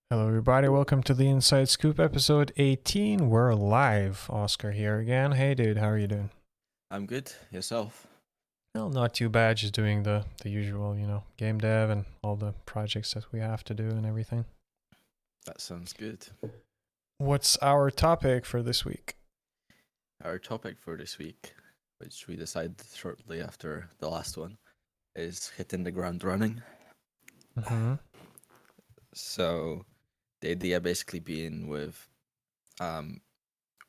Hello, everybody. Welcome to the Inside Scoop episode 18. We're live. Oscar here again. Hey, dude. How are you doing? I'm good. Yourself? Well, not too bad. Just doing the usual, game dev and all the projects that we have to do and everything. That sounds good. What's our topic for this week? Our topic for this week, which we decided shortly after the last one, is hitting the ground running. Mm-hmm. So, the idea basically being with um,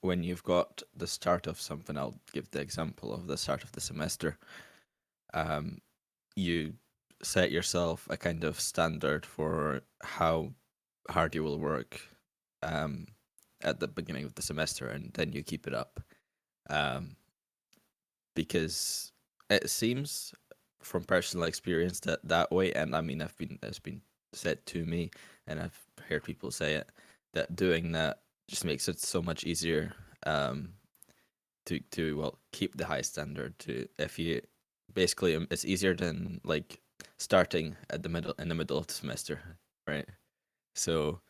when you've got the start of something, I'll give the example of the start of the semester. Um, you set yourself a kind of standard for how hard you will work um, at the beginning of the semester, and then you keep it up. Um, because it seems from personal experience that way, and I mean, it's been said to me, and I've heard people say it, that doing that just makes it so much easier to keep the high standard. To if you basically it's easier than like starting at the middle in the middle of the semester, right? So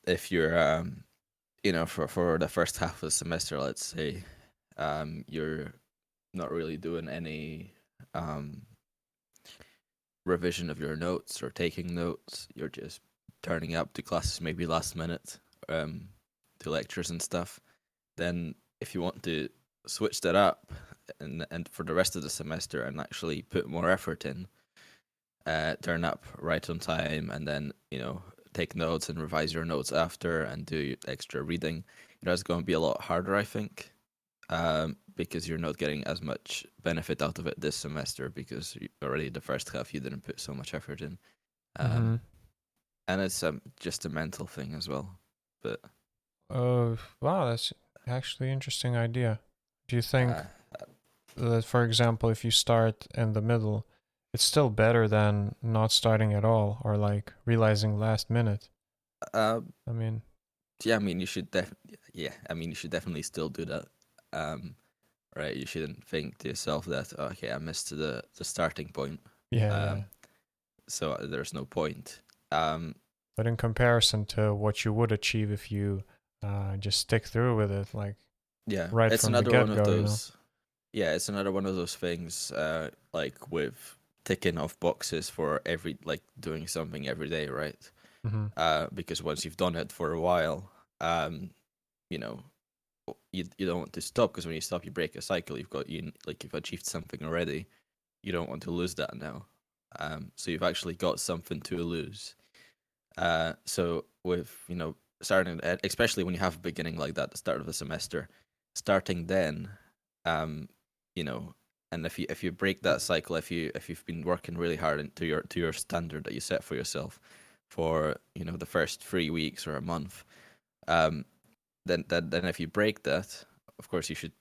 if you're for the first half of the semester, let's say you're not really doing any um, revision of your notes or taking notes. You're just turning up to classes maybe last minute, to lectures and stuff. Then, if you want to switch that up and for the rest of the semester and actually put more effort in, turn up right on time, and then take notes and revise your notes after and do extra reading. It's going to be a lot harder, I think, because you're not getting as much benefit out of it this semester because already the first half you didn't put so much effort in. Mm-hmm. Um, and it's just a mental thing as well. But Wow, that's actually an interesting idea. Do you uh, think that, for example, if you start in the middle, it's still better than not starting at all or like realizing last minute? uh, I mean, yeah, I mean, you should definitely still do that. Um, right? You shouldn't think to yourself that okay, I missed the starting point. yeah, yeah. Um, so there's no point. Um, But in comparison to what you would achieve if you just stick through with it, like yeah, right it's from the another one get of go. those. Yeah, it's another one of those things, like with ticking off boxes for every like doing something every day, right? Mm-hmm. Because once you've done it for a while, um, you know, you don't want to stop because when you stop, you break a cycle. You've achieved something already. You don't want to lose that now. So you've actually got something to lose. So with starting, especially when you have a beginning like that, the start of the semester, starting then, um, you know, and if you break that cycle, if you've been working really hard to your standard that you set for yourself for the first 3 weeks or a month, um, then if you break that, of course you should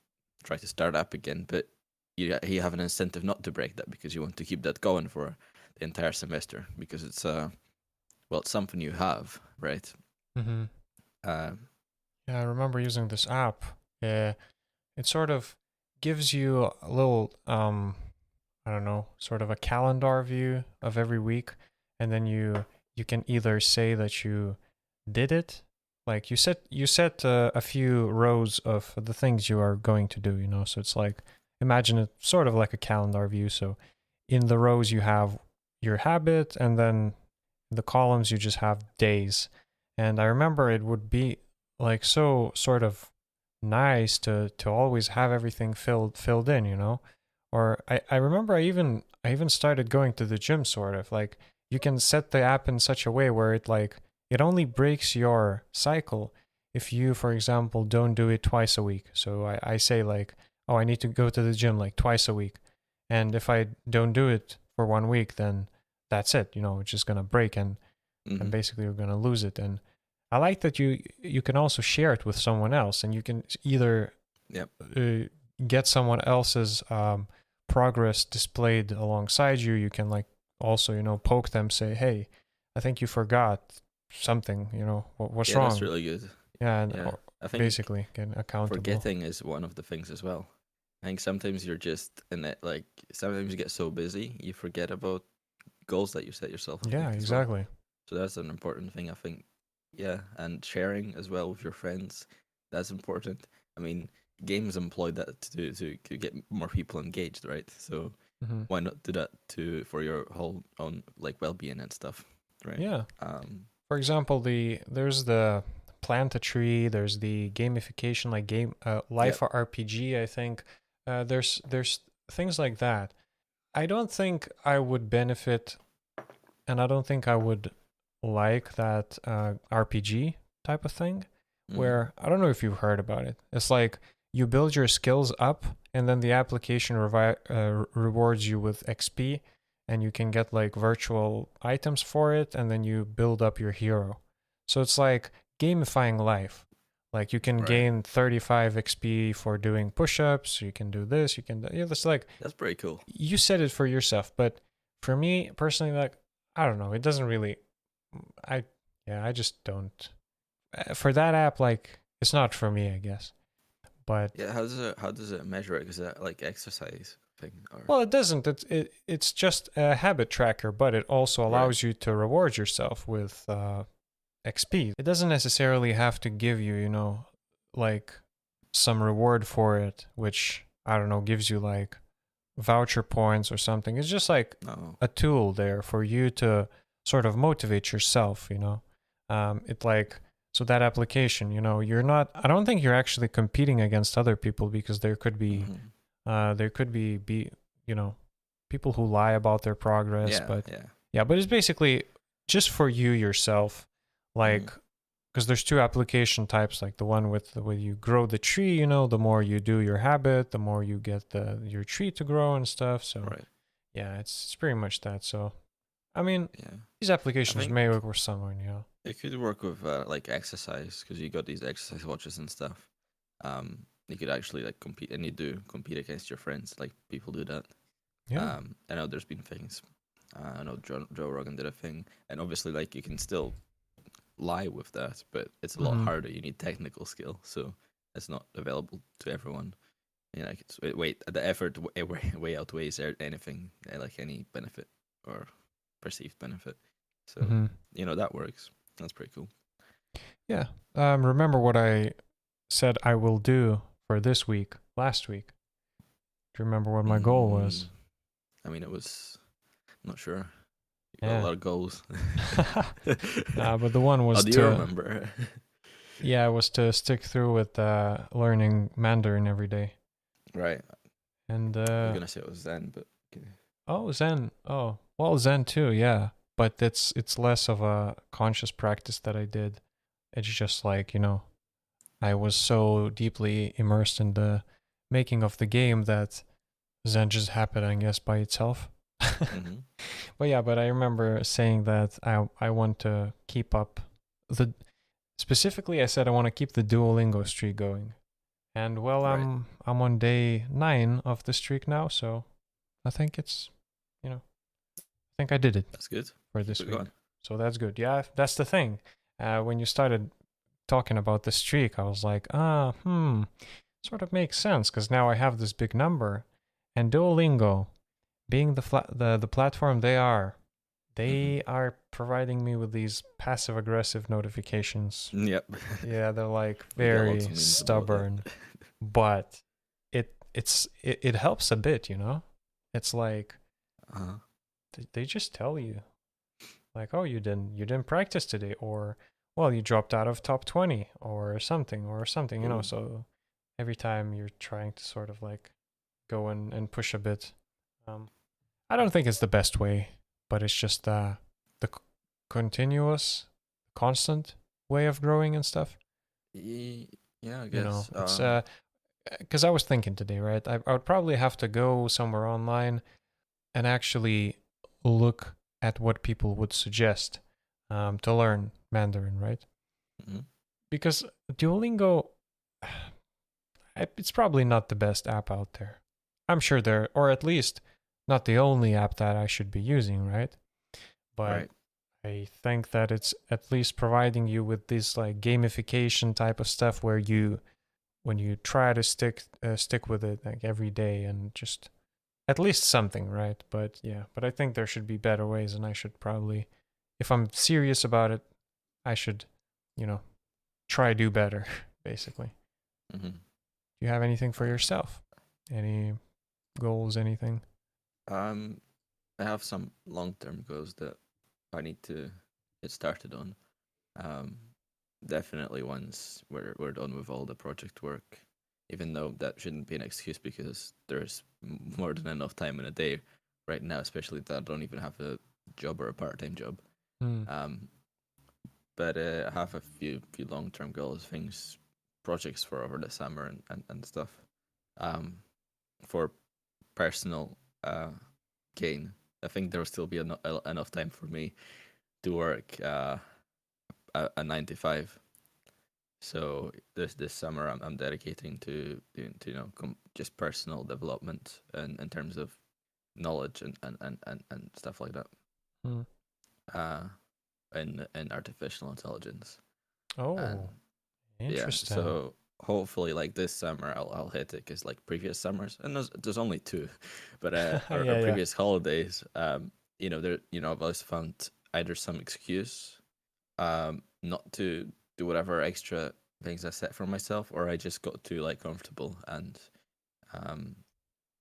try to start up again, but you have an incentive not to break that because you want to keep that going for the entire semester because it's something you have, right? Mm-hmm. Um, Yeah, I remember using this app. Yeah, it sort of gives you a little, I don't know, sort of a calendar view of every week, and then you can either say that you did it, like you set a few rows of the things you are going to do, So it's like imagine it sort of like a calendar view. So in the rows you have your habit, and then in the columns you just have days. And I remember it would be like so sort of nice to always have everything filled in, Or I remember I even started going to the gym, sort of like you can set the app in such a way where it only breaks your cycle if you, for example, don't do it twice a week. So I say like, oh, I need to go to the gym like twice a week. And if I don't do it for 1 week, then that's it. It's just gonna break, and mhm. basically you're gonna lose it. And I like that you can also share it with someone else, and you can either Yep. uh, get someone else's progress displayed alongside you. You can like also poke them, say, hey, I think you forgot something. What's Yeah, that's wrong? really good. Yeah, and Yeah, I think basically get accountable. forgetting is one of the things as well. I think sometimes you're just in it, like sometimes you get so busy you forget about goals that you set yourself. I Yeah, think as well. exactly. So that's an important thing. I think. Yeah, and sharing as well with your friends. That's important. I mean, games employ that to get more people engaged, right? So Hmm. why not do that to for your whole own like well-being and stuff, right? Yeah. Um, For example, there's the plant a tree. There's the gamification, like yeah, life RPG. I think there's things like that. I don't think I would benefit, and I don't think I would like that RPG type of thing. mm, Where I don't know if you've heard about it. It's like you build your skills up, and then the application rewards you with XP, and you can get like virtual items for it, and then you build up your hero. So it's like gamifying life. Like you can right. gain 35 XP for doing push-ups. You can do this. You can do, yeah. It's like That's pretty cool. you said it for yourself, but for me personally, like I don't know, it doesn't really. I I just don't. For that app, like it's not for me, I guess. But Yeah, how does it measure it? Is that like exercise thing or well, it doesn't. It's just a habit tracker, but it also right? allows you to reward yourself with XP. It doesn't necessarily have to give you, like some reward for it, which I don't know, gives you like voucher points or something. It's just like No, a tool there for you to sort of motivate yourself, it like so that application, you're not I don't think you're actually competing against other people because hmm there could be you know people who lie about their progress, yeah, but yeah, yeah, but it's basically just for you yourself, hmm like because there's two application types, like the one with where you grow the tree, the more you do your habit, the more you get your tree to grow and stuff. So right, yeah, it's pretty much that. So I mean, yeah. these I applications think may work for someone. it could work with like exercise because you got these exercise watches and stuff. You could actually like compete, and you do compete against your friends. Like people do that. Yeah. I know there's been things. I know Joe Rogan did a thing, and obviously like you can still lie with that, but it's a lot Mm-hmm. harder. You need technical skill, so it's not available to everyone. Like wait, the effort way outweighs anything, like any benefit or perceived benefit. So Mm-hmm. that works. That's pretty cool. Yeah. Remember what I said I will do for this week, last week? Do you remember what my goal Mm, was? I mean, it was. I'm not sure. You got a Yeah. lot of goals. Nah, but the one Oh, was do you to, remember? yeah, was to stick through with learning Mandarin every day. Right. And I was gonna say it was Zen, but okay. oh, Zen. Oh, well, Zen too, yeah. But it's less of a conscious practice that I did. It's just like, I was so deeply immersed in the making of the game that Zen just happened, I guess, by itself. Mm-hmm. But yeah, but I remember saying that I want to keep up the specifically I said I want to keep the Duolingo streak going. And well, Right. I'm on day 9 of the streak now, so I think I think I did it That's good. for Keep this it week. going. So that's good. Yeah, that's the thing. When you started talking about the streak, I was like, sort of makes sense because now I have this big number, and Duolingo, being the platform Mm-hmm. they are providing me with these passive aggressive notifications. Yep. Yeah, they're like We get lots very of memes about that. stubborn, but it helps a bit. It's like Uh-huh. they just tell you like, oh, you didn't practice today, or well, you dropped out of top 20 or something. Cool. So every time you're trying to sort of like go and push a bit. um I don't think it's the best way, but it's just the continuous, constant way of growing and stuff. Yeah, I guess. It's because I was thinking today, right? I would probably have to go somewhere online and actually look at what people would suggest to learn Mandarin, right? mhm. Because Duolingo, it's probably not the best app out there. I'm sure there, or at least not the only app that I should be using, right? But Right. I think that it's at least providing you with this like gamification type of stuff where when you try to stick with it like every day and just at least something, right? But yeah, but I think there should be better ways, and I should probably, if I'm serious about it, I should you know, try do better, basically. Hmm. Do you have anything for yourself? Any goals, anything? Um, I have some long-term goals that I need to get started on. Um, Definitely once we're done with all the project work, even though that shouldn't be an excuse because there's more than enough time in a day right now, especially that I don't even have a job or a part-time job. Hmm. Um, but I have a few long-term goals, things, projects for over the summer and stuff. Um, for personal gain, I think there will still be enough time for me to work a 9 to 5. So this summer I'm dedicating to just personal development and in terms of knowledge and stuff like that. Hmm. Uh, in artificial intelligence. And Oh, yeah, interesting. so hopefully like this summer I'll hit it because like previous summers and there's only two, but or Yeah, yeah. previous holidays, there I've always found either some excuse not to do whatever extra things I set for myself, or I just got too like comfortable and um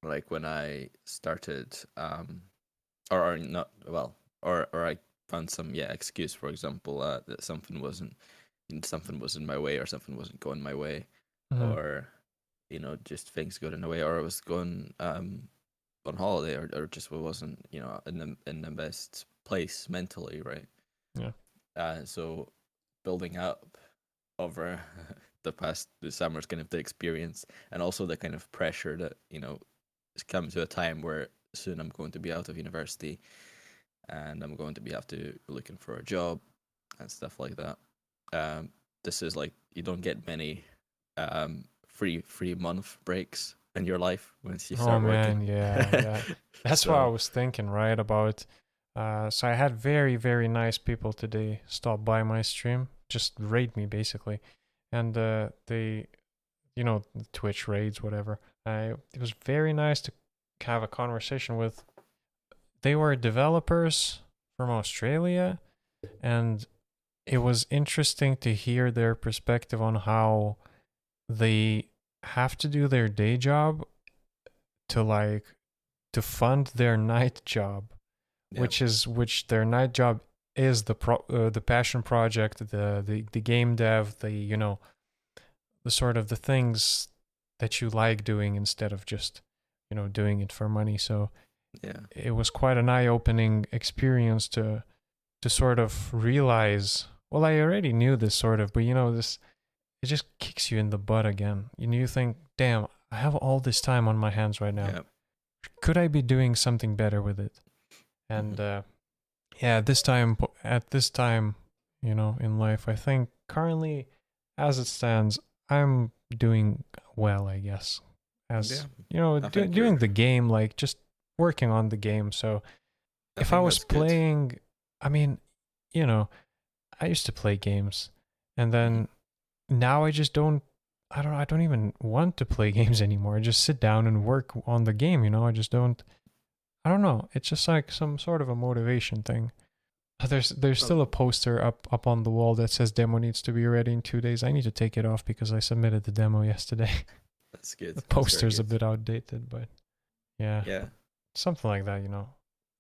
like when I started or not well or I found some excuse, for example, that something was in my way or something wasn't going my way, Hmm. or just things got in the way, or I was going on holiday, or just wasn't in the best place mentally, right? Yeah. So building up over the summer's kind of the experience, and also the kind of pressure that it's come to a time where soon I'm going to be out of university and I'm going to have to be looking for a job and stuff like that. Um, this is like you don't get many free month breaks in your life once you Oh start working. man, yeah, yeah. That's what I So was thinking, right? About so I had very, very nice people today stop by my stream, just raid me basically. And they Twitch raids, whatever. It was very nice to have a conversation with. They were developers from Australia, and it was interesting to hear their perspective on how they have to do their day job to fund their night job, yeah, which their night job is the passion project, the game dev, the sort of the things that you like doing instead of just doing it for money. So yeah, it was quite an eye-opening experience to sort of realize. Well, I already knew this sort of, but this, it just kicks you in the butt again. You think, damn, I have all this time on my hands right now. yeah. Could I be doing something better with it? Hmm. And yeah, at this time, in life, I think currently, as it stands, I'm doing well, I guess. Yeah, As I think doing you're. the game, like just working on the game. So I if I think was that's good. playing, I mean, you know, I used to play games, and Hmm. then now I just don't. I don't even want to play games anymore. I just sit down and work on the game. I just don't. I don't know. It's just like some sort of a motivation thing. There's Well, still a poster up on the wall that says demo needs to be ready in 2 days. I need to take it off because I submitted the demo yesterday. that's good. The That's very poster's a good. bit outdated, but yeah, Yeah, something like that.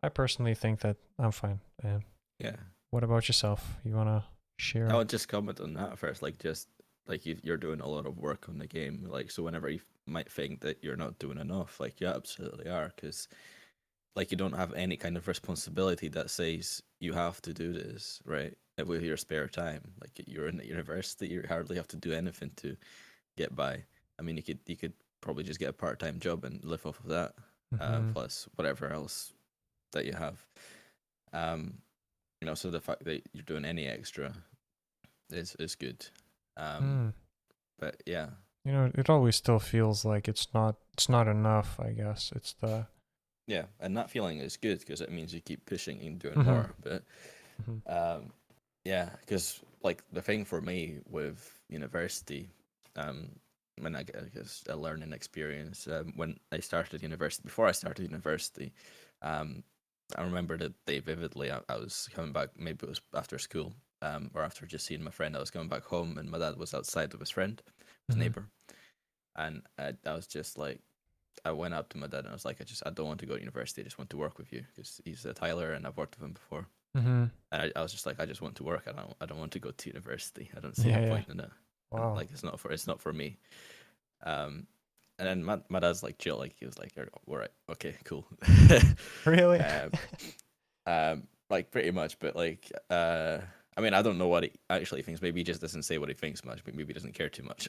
I personally think that I'm fine. yeah. What about yourself? You wanna I share? would just comment on that first, like just like you're doing a lot of work on the game, like so whenever you might think that you're not doing enough, like you absolutely are, because like you don't have any kind of responsibility that says you have to do this, right? With your spare time, like you're in the university, you hardly have to do anything to get by. I mean, you could probably just get a part-time job and live off of that, Mm-hmm. plus whatever else that you have. Um, so the fact that you're doing any extra is good. Um, Hmm. but yeah, It always still feels like it's not enough. I guess it's the. yeah, and that feeling is good because it means you keep pushing and doing Mm-hmm. more. But Mm-hmm. um, yeah, because like the thing for me with university, um, when I guess a learning experience, when I started university, before I started university, um, I remember the day vividly. I was coming back, maybe it was after school, or after just seeing my friend, I was coming back home, and my dad was outside with his friend, his Mhm. neighbor, and I was just like, I went up to my dad and I was like, I don't want to go to university. I just want to work with you because he's a Tyler and I've worked with him before. Mhm. And I was just like, I just want to work. I don't want to go to university. I don't see Yeah, the yeah. point in it. And Wow. like, it's not for me. And then my dad's like chill. Like he was like, all right, okay, cool. Really? um, like pretty much. But like, I mean, I don't know what he actually thinks. Maybe he just doesn't say what he thinks much. But maybe he doesn't care too much.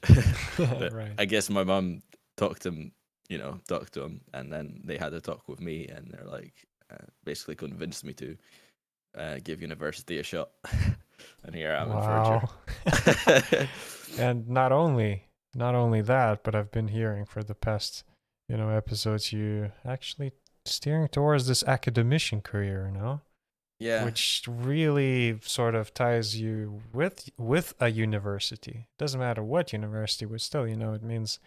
But Right. I guess my mum talked to him, talked to him, and then they had a talk with me, and they're like, basically convinced me to give university a shot. And here I am in third year. Wow. And not only that, but I've been hearing for the past, episodes you actually steering towards this academician career, Yeah, which really sort of ties you with a university. Doesn't matter what university, but still, it means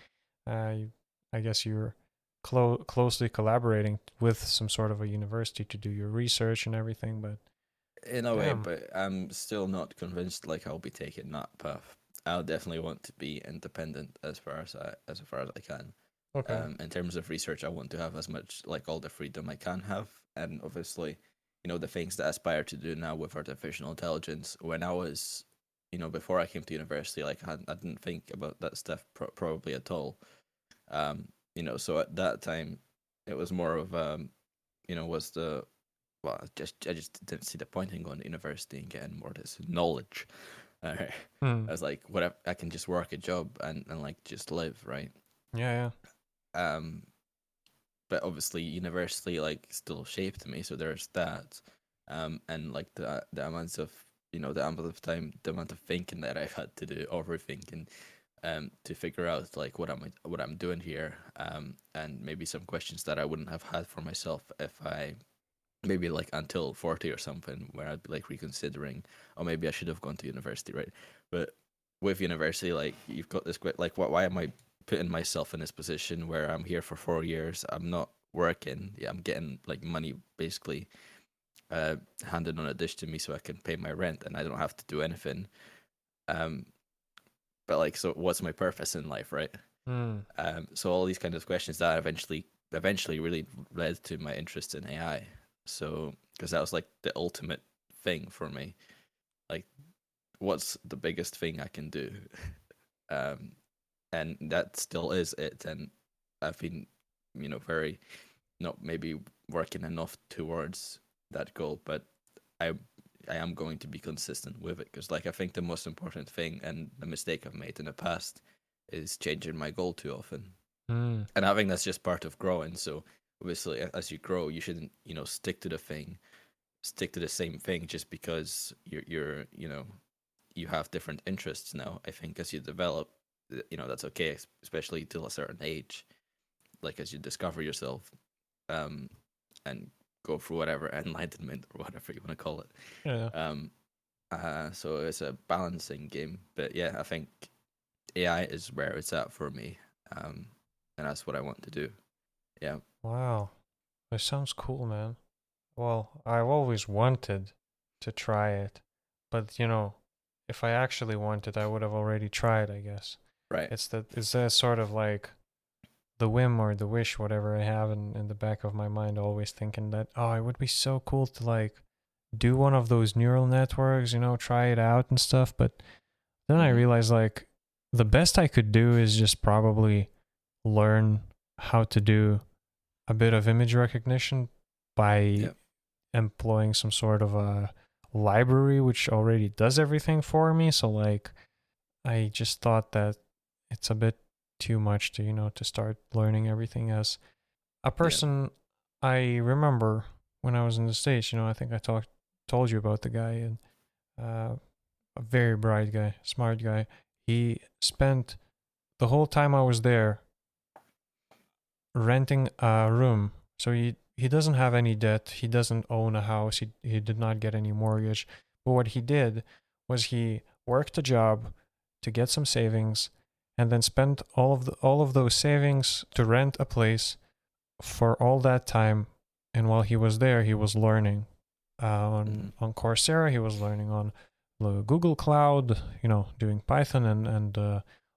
I guess you're closely collaborating with some sort of a university to do your research and everything. But in a way, damn. but I'm still not convinced. Like I'll be taking that path. I'll definitely want to be independent as far as I can. Okay. In terms of research, I want to have as much like all the freedom I can have, and obviously, the things that I aspire to do now with artificial intelligence. When I was, before I came to university, like I didn't think about that stuff probably at all. So at that time, it was more of was the well, I just didn't see the point in going to university and getting more of this knowledge. I Hmm. was like, what I can just work a job and like just live, right? Yeah, Um, but obviously university like still shaped me, so there's that. And like the amounts of the amount of time, the amount of thinking that I've had to do, overthinking, to figure out like what I'm doing here, and maybe some questions that I wouldn't have had for myself if I maybe like until 40 or something, where I'd be like reconsidering, or maybe I should have gone to university, right? But with university, like you've got this like, why am I putting myself in this position where I'm here for 4 years, I'm not working, yeah, I'm getting like money basically handed on a dish to me so I can pay my rent and I don't have to do anything. um but like, so what's my purpose in life, right? yeah. So all these kind of questions that eventually really led to my interest in AI. So because that was like the ultimate thing for me, like what's the biggest thing I can do? um, and that still is it. And I've been, very not maybe working enough towards that goal, but I I am going to be consistent with it because like I think the most important thing and the mistake I've made in the past is changing my goal too often. Mm. And I think that's just part of growing. So obviously, as you grow, you shouldn't, stick to the same thing just because you have different interests now. I think as you develop, that's okay, especially till a certain age. Like as you discover yourself, um, and go through whatever enlightenment or whatever you want to call it. Yeah. Um, so it's a balancing game. But yeah, I think AI is where it's at for me. And that's what I want to do. Yeah. Wow. That sounds cool, man. Well, I've always wanted to try it, but if I actually wanted, I would have already tried, I guess. Right. It's that sort of like the whim or the wish, whatever I have in the back of my mind, always thinking that, oh, it would be so cool to like do one of those neural networks, try it out and stuff. But then I Mhm. realized like the best I could do is just probably learn how to do a bit of image recognition by Yeah. employing some sort of a library which already does everything for me. So like I just thought that it's a bit too much to, to start learning everything as a Yeah. person. I remember when I was in the States, I think I told you about the guy, and a very bright guy, smart guy. He spent the whole time I was there renting a room. So he doesn't have any debt. He doesn't own a house. He did not get any mortgage. But what he did was he worked a job to get some savings and then spent all of those savings to rent a place for all that time. And while he was there, he was learning on Mhm. on Coursera. He was learning on the Google Cloud, doing Python and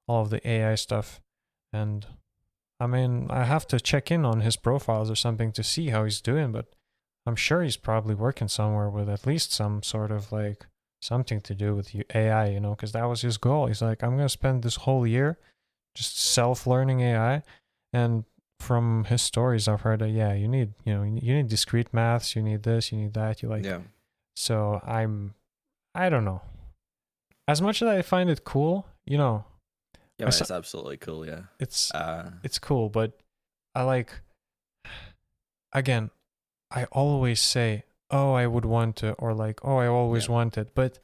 all of the AI stuff. And I mean, I have to check in on his profiles or something to see how he's doing, but I'm sure he's probably working somewhere with at least some sort of like something to do with AI, because that was his goal. He's like, I'm going to spend this whole year just self-learning AI. And from his stories, I've heard that, yeah, you need discrete maths, you need this, you need that. Yeah. So I don't know. As much as I find it cool, Yeah, man, it's absolutely cool. Yeah. it's cool, but I like, again, I always say, oh, I would want to, or like, oh, I always wanted, but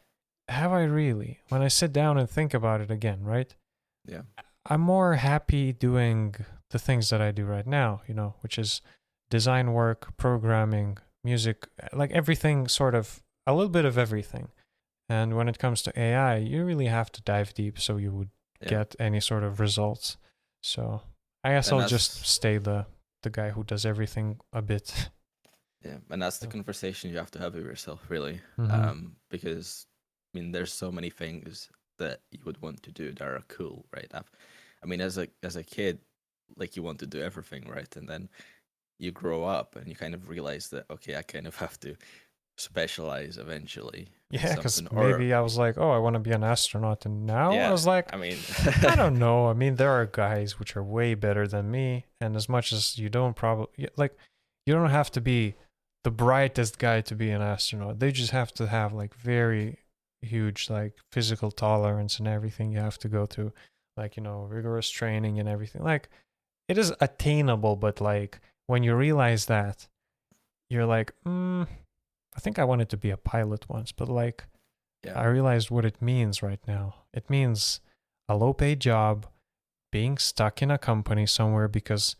have I really? When I sit down and think about it again, right? Yeah. I'm more happy doing the things that I do right now, which is design work, programming, music, like everything, sort of a little bit of everything. And when it comes to AI, you really have to dive deep so you would get any sort of results. So I guess I'll just stay the guy who does everything a bit. Yeah, and that's the conversation you have to have with yourself, really. Because I mean, there's so many things that you would want to do that are cool, right? I mean, as a kid, like you want to do everything, right? And then you grow up and you kind of realize that, okay, I kind of have to specialize eventually. Yeah, because maybe I was like, oh, I want to be an astronaut, and now I was like, I mean, I don't know. I mean, there are guys which are way better than me, and as much as you don't probably like, you don't have to be the brightest guy to be an astronaut. They just have to have like very huge like physical tolerance and everything you have to go through, like rigorous training and everything. Like, it is attainable, but like when you realize that, you're like, I think I wanted to be a pilot once, but like, I realized what it means right now. It means a low-paid job, being stuck in a company somewhere, because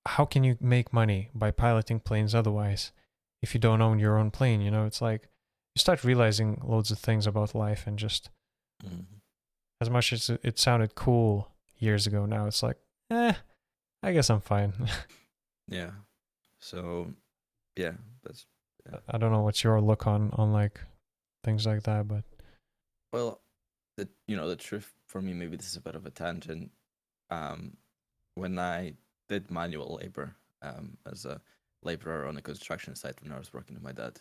how can you make money by piloting planes otherwise if you don't own your own plane? It's like you start realizing loads of things about life, and just as much as it sounded cool years ago, now it's like, I guess I'm fine. Yeah. So, yeah, that's. Yeah. I don't know what's your look on like things like that, but well, the truth for me, maybe this is a bit of a tangent. When I did manual labor, as a laborer on a construction site when I was working with my dad,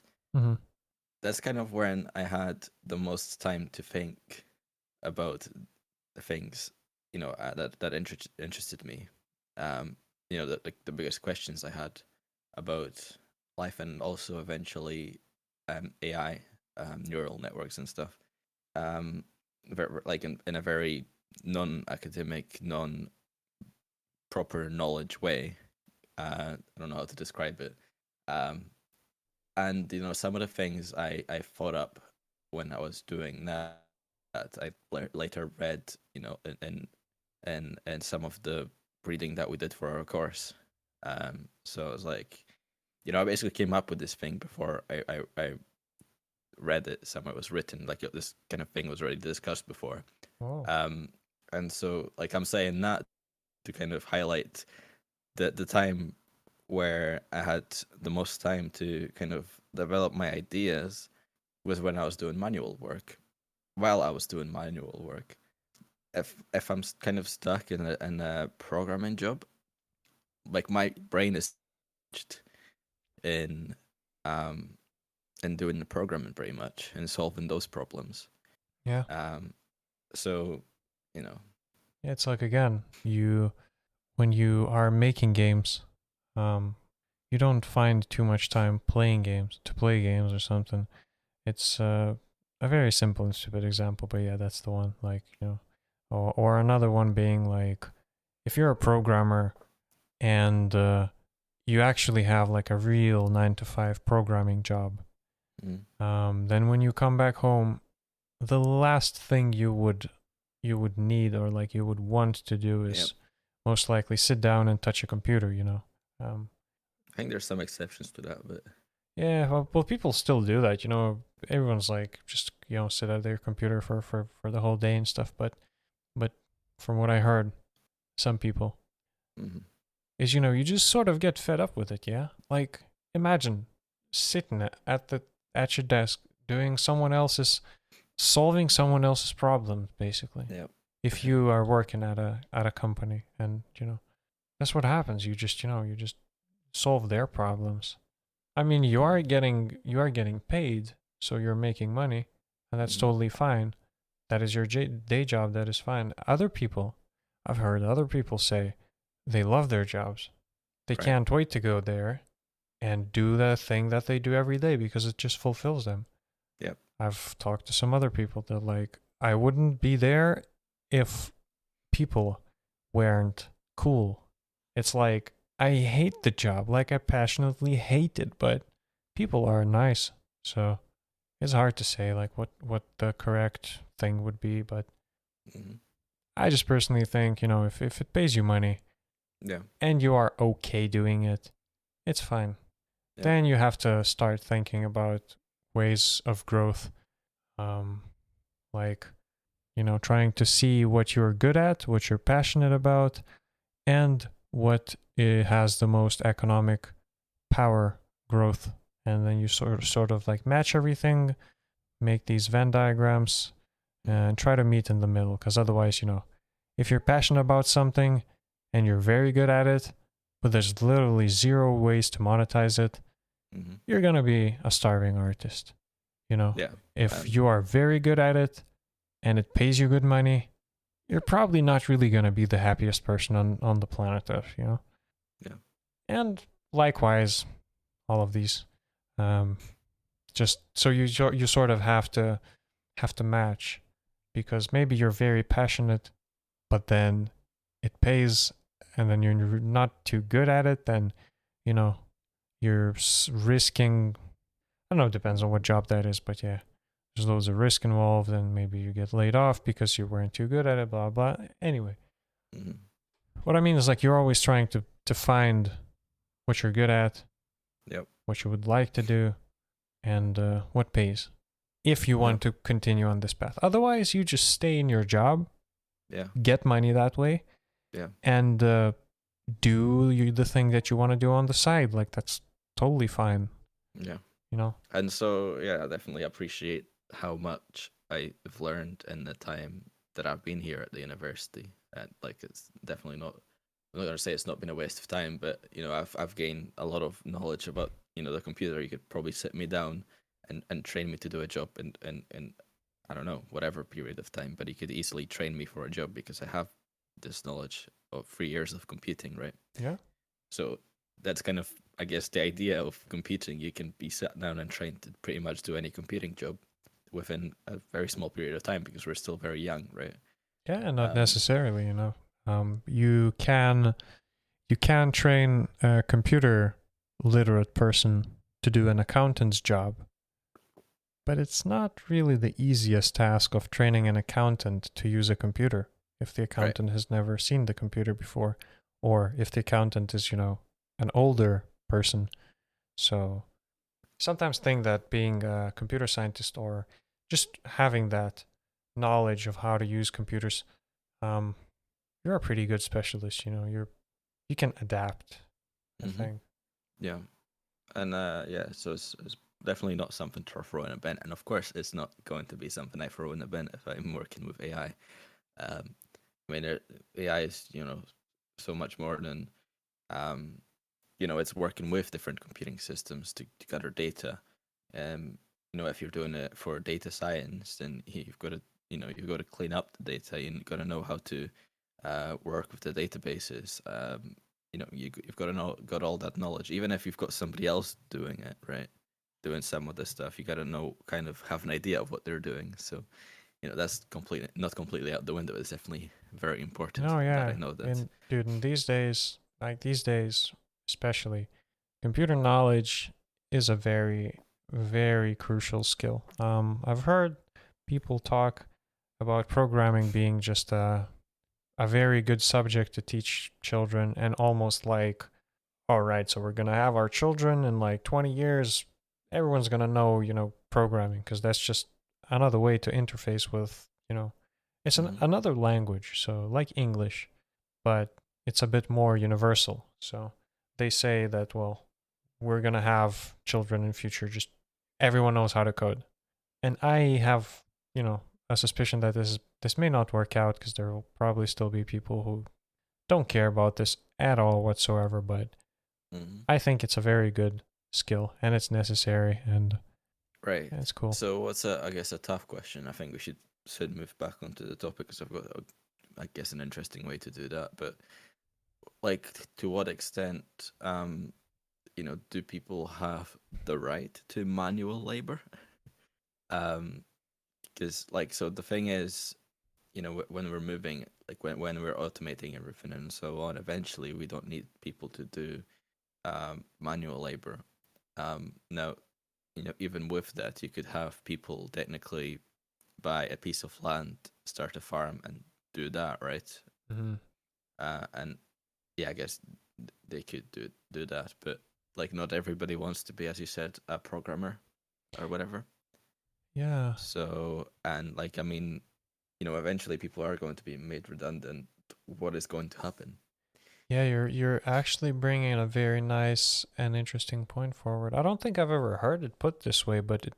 that's kind of when I had the most time to think about the things, that interested me. The biggest questions I had about life, and also eventually AI, neural networks and stuff. Like in a very non-academic, non-proper knowledge way. I don't know how to describe it. And some of the things I thought up when I was doing that I later read, in some of the reading that we did for our course. So it was like, I basically came up with this thing before I read it somewhere. It was written, like this kind of thing was already discussed before. And so like I'm saying that to kind of highlight the time where I had the most time to kind of develop my ideas was when I was doing manual work. While I was doing manual work, if I'm kind of stuck in a programming job, like my brain is in doing the programming pretty much and solving those problems. Yeah. So, it's like, again, when you are making games, you don't find too much time playing games to play games or something. It's a very simple and stupid example, but yeah, that's the one. Like, or another one being like, if you're a programmer and you actually have like a real 9-to-5 programming job, then when you come back home, the last thing you would need, or like you would want to do, is most likely sit down and touch a computer. I think there's some exceptions to that, but yeah, well, people still do that. Everyone's like, just sit at their computer for the whole day and stuff. But from what I heard, some people is, you just sort of get fed up with it. Yeah, like imagine sitting at your desk doing someone else's solving someone else's problems, basically. Yeah. If you are working at a company, and that's what happens. You just solve their problems. I mean, you are getting paid, so you're making money, and that's Mhm. totally fine. That is your day job. That is fine. Other people, I've heard other people say they love their jobs. They Right. can't wait to go there and do the thing that they do every day because it just fulfills them. Yep. I've talked to some other people that like, I wouldn't be there if people weren't cool. It's like, I hate the job, like I passionately hate it, but people are nice. So it's hard to say like what the correct thing would be, but Mhm. I just personally think, if it pays you money Yeah. and you are okay doing it, it's fine. Yeah. Then you have to start thinking about ways of growth. Um, like, trying to see what you're good at, what you're passionate about, and what has the most economic power growth. And then you sort of like match everything, make these Venn diagrams, and try to meet in the middle. Because otherwise, if you're passionate about something and you're very good at it, but there's literally zero ways to monetize it, Mhm. you're going to be a starving artist. Yeah. If And you are very good at it and it pays you good money, you're probably not really going to be the happiest person on the planet Earth. Yeah. And likewise, all of these. Um, just so you sort of have to match, because maybe you're very passionate, but then it pays, and then you're not too good at it. Then you know you're risking. I don't know. It depends on what job that is, but yeah, there's loads of risk involved, and maybe you get laid off because you weren't too good at it. Blah blah. Anyway, Mhm. what I mean is like you're always trying to find what you're good at, Yep. what you would like to do, and what pays, if you Yep. want to continue on this path. Otherwise, you just stay in your job, Yeah. get money that way, Yeah. and do the thing that you want to do on the side. Like that's totally fine, Yeah. you know. And so, yeah, I definitely appreciate how much I've learned in the time that I've been here at the university. And like, it's definitely not. I'm not gonna say it's not been a waste of time, but I've gained a lot of knowledge about the computer. You could probably sit me down and train me to do a job in I don't know, whatever period of time, but you could easily train me for a job because I have this knowledge of 3 years of computing, right? Yeah. So that's kind of, I guess, the idea of computing. You can be sat down and trained to pretty much do any computing job within a very small period of time because we're still very young, right? Yeah, not Um, necessarily. You can train a computer literate person to do an accountant's job, but it's not really the easiest task of training an accountant to use a computer if the right. accountant has never seen the computer before, or if the accountant is, an older person. So sometimes think that being a computer scientist, or just having that knowledge of how to use computers, um, you're a pretty good specialist. You can adapt, I Mm-hmm. think. Yeah. And yeah, so it's definitely not something to throw in a bin. And of course, it's not going to be something I throw in a bin if I'm working with AI. Um, I mean, AI is, so much more than, um, it's working with different computing systems to gather data. If you're doing it for data science, then you've got to clean up the data. You've got to know how to work with the databases. You've got to got all that knowledge, even if you've got somebody else doing it, right? Doing some of this stuff, you got to know, kind of have an idea of what they're doing. So, that's completely not completely out the window. It's definitely very important No, that I yeah. know that. And dude, in these days, especially, computer knowledge is a very, very crucial skill. I've heard people talk about programming being just a very good subject to teach children, and almost like, all right, so we're gonna have our children in like 20 years, everyone's gonna know, programming, because that's just another way to interface with, it's Hmm. another language, so like English, but it's a bit more universal. So they say that, well, we're gonna have children in future, just everyone knows how to code. And I have a suspicion that this may not work out, because there will probably still be people who don't care about this at all whatsoever. But I think it's a very good skill, and it's necessary, and Right. it's cool. So what's I guess a tough question. I think we should move back onto the topic, because I've got I guess an interesting way to do that. But like, to what extent do people have the right to manual labor? Because so the thing is, when we're moving, like when we're automating everything and so on, eventually we don't need people to do manual labor. Now, even with that, you could have people technically buy a piece of land, start a farm, and do that, right? And yeah, I guess they could do that, but like, not everybody wants to be, as you said, a programmer or whatever. Yeah. So, and like, I mean, eventually people are going to be made redundant. What is going to happen? Yeah, you're actually bringing a very nice and interesting point forward. I don't think I've ever heard it put this way, but it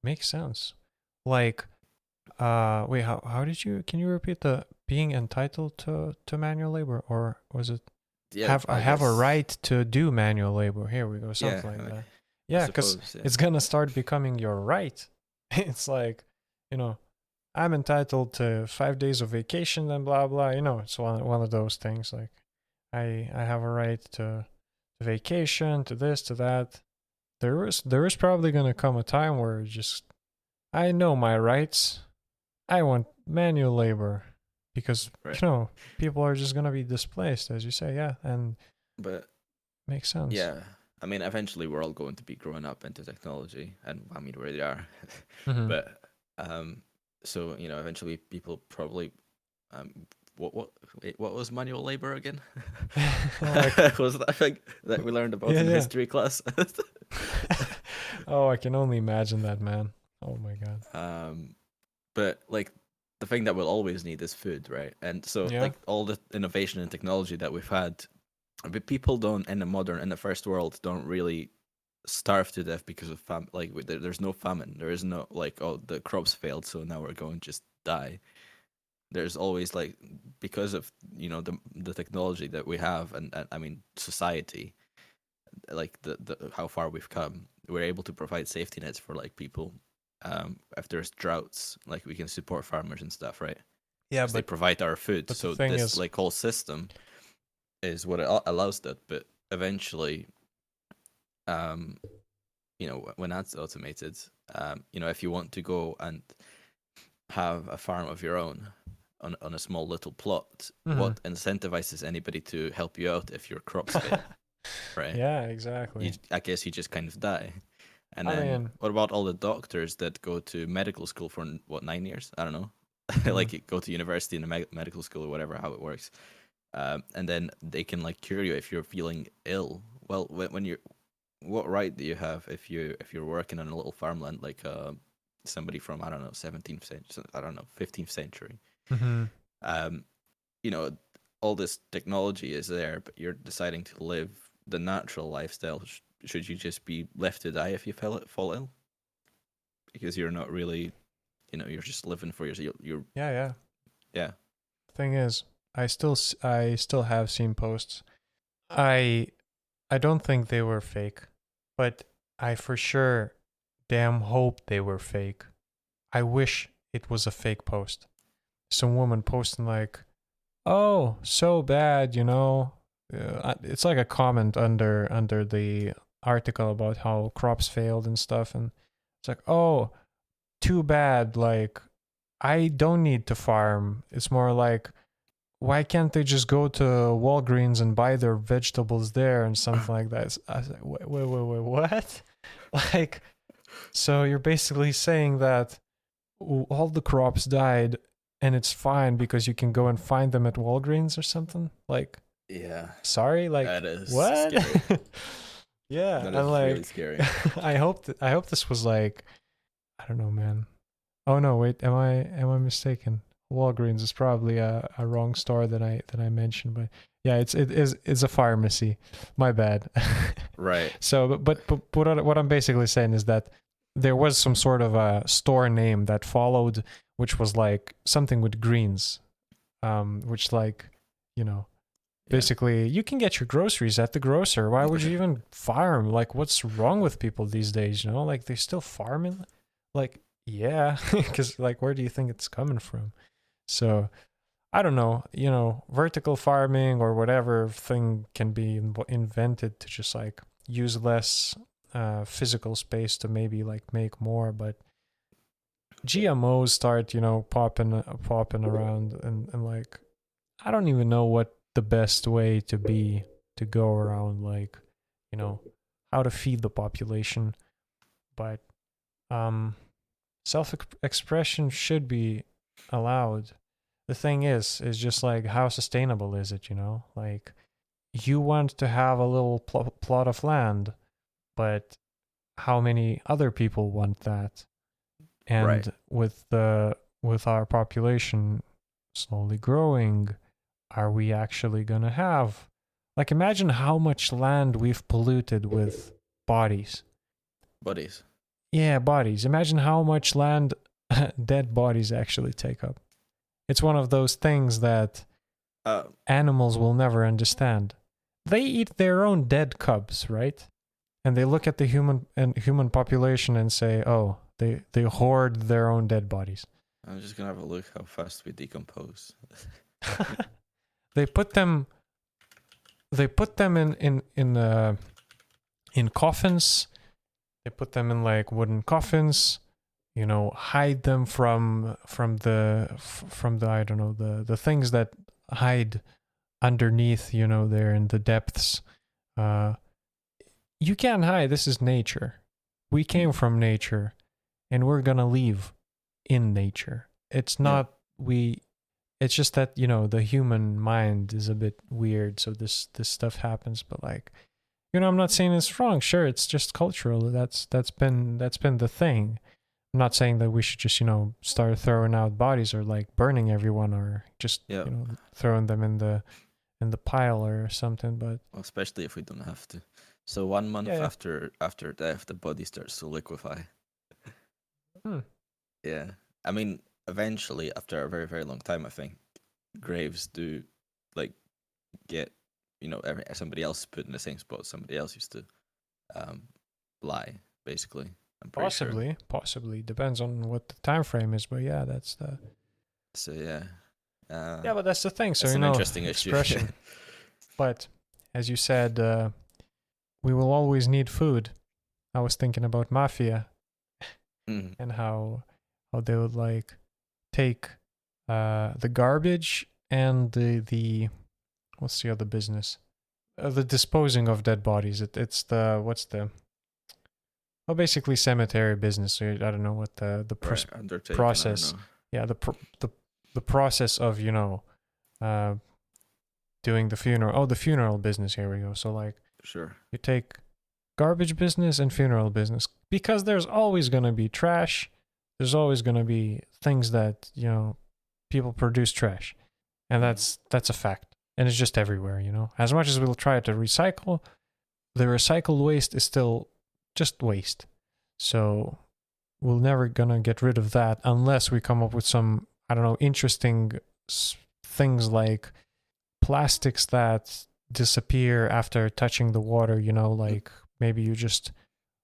makes sense. Like, wait, how did can you repeat the being entitled to manual labor, or was it I have a right to do manual labor? Here we go, something like that. Yeah, because it's gonna start becoming your right. It's like, I'm entitled to 5 days of vacation and blah blah. It's one of those things. Like, I have a right to vacation, to this, to that. There is probably gonna come a time where I know my rights. I want manual labor, because right. People are just gonna be displaced, as you say. Yeah, but makes sense. Yeah, I mean, eventually we're all going to be growing up into technology, and I mean, we already are. But so eventually people probably what was manual labor again? Was that thing that we learned about in history class? Oh, I can only imagine that, man. Oh my god. But like, the thing that we'll always need is food, right? And so like, all the innovation and technology that we've had, but people don't in the first world don't really starve to death because of famine. Like, there's no famine. There is no like, oh, the crops failed, so now we're going to just die. There's always, like, because of the technology that we have, and I mean, society, like the how far we've come, we're able to provide safety nets for like people. If there's droughts, like, we can support farmers and stuff, right? Yeah, but they provide our food. So this like whole system is what allows that. But eventually, when that's automated, if you want to go and have a farm of your own on a small little plot, what incentivizes anybody to help you out if your crops fail? Right? Yeah, exactly. I guess you just kind of die. And then what about all the doctors that go to medical school for 9 years? I don't know. Like, you go to university and medical school or whatever, how it works. And then they can like cure you if you're feeling ill. Well, what right do you have if you're working on a little farmland, like somebody from, I don't know, 17th century, I don't know, 15th century? All this technology is there, but you're deciding to live the natural lifestyle. Should you just be left to die if you fall ill? Because you're not really, you're just living for yourself. Yeah. Thing is, I still have seen posts. I don't think they were fake, but I for sure damn hope they were fake. I wish it was a fake post. Some woman posting like, "Oh, so bad," it's like a comment under the article about how crops failed and stuff, and it's like, "Oh, too bad, like, I don't need to farm." It's more like, why can't they just go to Walgreens and buy their vegetables there and something like that? I was like, wait, what? Like, so you're basically saying that all the crops died and it's fine because you can go and find them at Walgreens or something? Like, yeah. Sorry, like, that is what? Scary. Yeah, that and is like, really scary. I hope this was like, I don't know, man. Oh no, wait, am I mistaken? Walgreens is probably a wrong store that I mentioned, but yeah, it's a pharmacy. My bad. Right. So, but what I'm basically saying is that there was some sort of a store name that followed which was like something with greens, which like, you know, Yeah. basically you can get your groceries at the grocer. Why would you even farm? Like, what's wrong with people these days? You know, like they still farming. Like, yeah, because like, where do you think it's coming from? So I don't know. You know, vertical farming or whatever thing can be invented to just like use less physical space to maybe like make more, but GMOs start, you know, popping around, and like I don't even know what the best way to go around, like, you know, how to feed the population. But self expression should be allowed. The thing is just like, how sustainable is it, you know? Like, you want to have a little plot of land, but how many other people want that? And Right. with our population slowly growing, are we actually gonna have, like, imagine how much land we've polluted with bodies. Buddies. Yeah, bodies. Imagine how much land dead bodies actually take up. It's one of those things that Uh, animals will never understand. They eat their own dead cubs, right? And they look at the human population and say, "Oh, they hoard their own dead bodies." I'm just gonna have a look how fast we decompose. They put them in coffins. They put them in like wooden coffins, you know, hide them from the I don't know, the things that hide underneath, you know, there in the depths. You can't hide. This is nature. We came from nature, and we're gonna leave in nature. It's not we. It's just that, you know, the human mind is a bit weird, so this stuff happens. But like, you know, I'm not saying it's wrong. Sure, it's just cultural. That's been the thing. I'm not saying that we should just, you know, start throwing out bodies or like burning everyone or just, Yeah. you know, throwing them in the pile or something. But Well, especially if we don't have to. So 1 month yeah, after death, the body starts to liquefy. Hmm. Yeah. I mean, eventually, after a very, very long time, I think graves do like get, you know, somebody else put in the same spot somebody else used to lie, basically. I'm pretty sure. possibly depends on what the time frame is. But yeah, that's the So yeah. yeah, but that's the thing. So, It's you an know, interesting issue. expression. But as you said, we will always need food. I was thinking about mafia Mhm. and how they would like take the garbage and the what's the other business? The disposing of dead bodies. It's the what's the well, basically cemetery business. So I don't know what the Right, undertaken, process. I don't know. Yeah, the process of, you know, doing the funeral. Oh, the funeral business. Here we go. So like, Sure. you take garbage business and funeral business, because there's always going to be trash. There's always going to be things that, you know, people produce trash. And that's a fact. And it's just everywhere, you know. As much as we'll try to recycle, the recycled waste is still just waste. So we're never going to get rid of that unless we come up with some, I don't know, interesting things like plastics that disappear after touching the water, you know, like maybe you just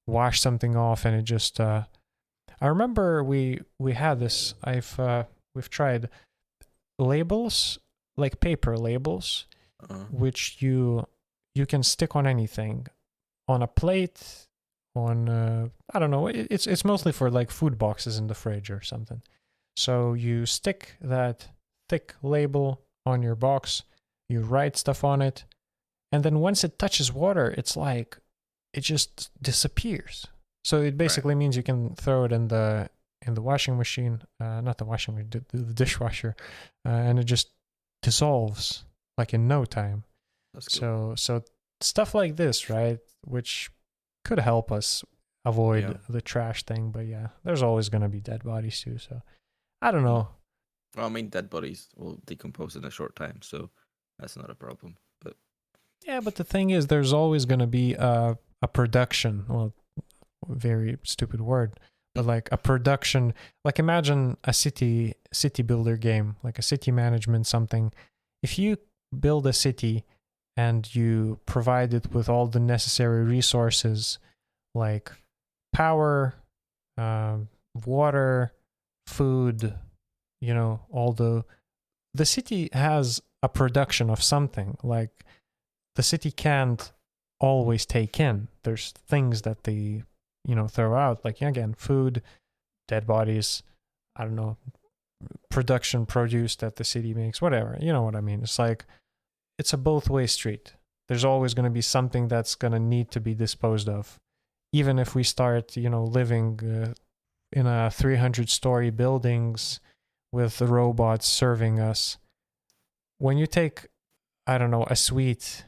wash something off and it just I remember we had this. We've tried labels, like paper labels, which you can stick on anything, on a plate, on I don't know. It's mostly for like food boxes in the fridge or something. So you stick that thick label on your box, you write stuff on it, and then once it touches water, it's like it just disappears. So it basically means you can throw it in the washing machine, not the washing machine, the dishwasher, and it just dissolves like in no time. That's cool. So stuff like this, right, which could help us avoid Yeah. the trash thing. But yeah, there's always gonna be dead bodies too. So I don't know. Well, I mean, dead bodies will decompose in a short time, so that's not a problem. But Yeah, but the thing is, there's always gonna be a production. Well, very stupid word, but like a production, like imagine a city builder game, like a city management something. If you build a city and you provide it with all the necessary resources like power, water, food, all the city has a production of something. Like the city can't always take in. There's things that they, throw out, like again, food, dead bodies, I don't know, production produce that the city makes, whatever. You know what I mean? It's like it's a both-way street. There's always going to be something that's going to need to be disposed of. Even if we start, living in a 300-story buildings with the robots serving us, when you take, I don't know, a sweet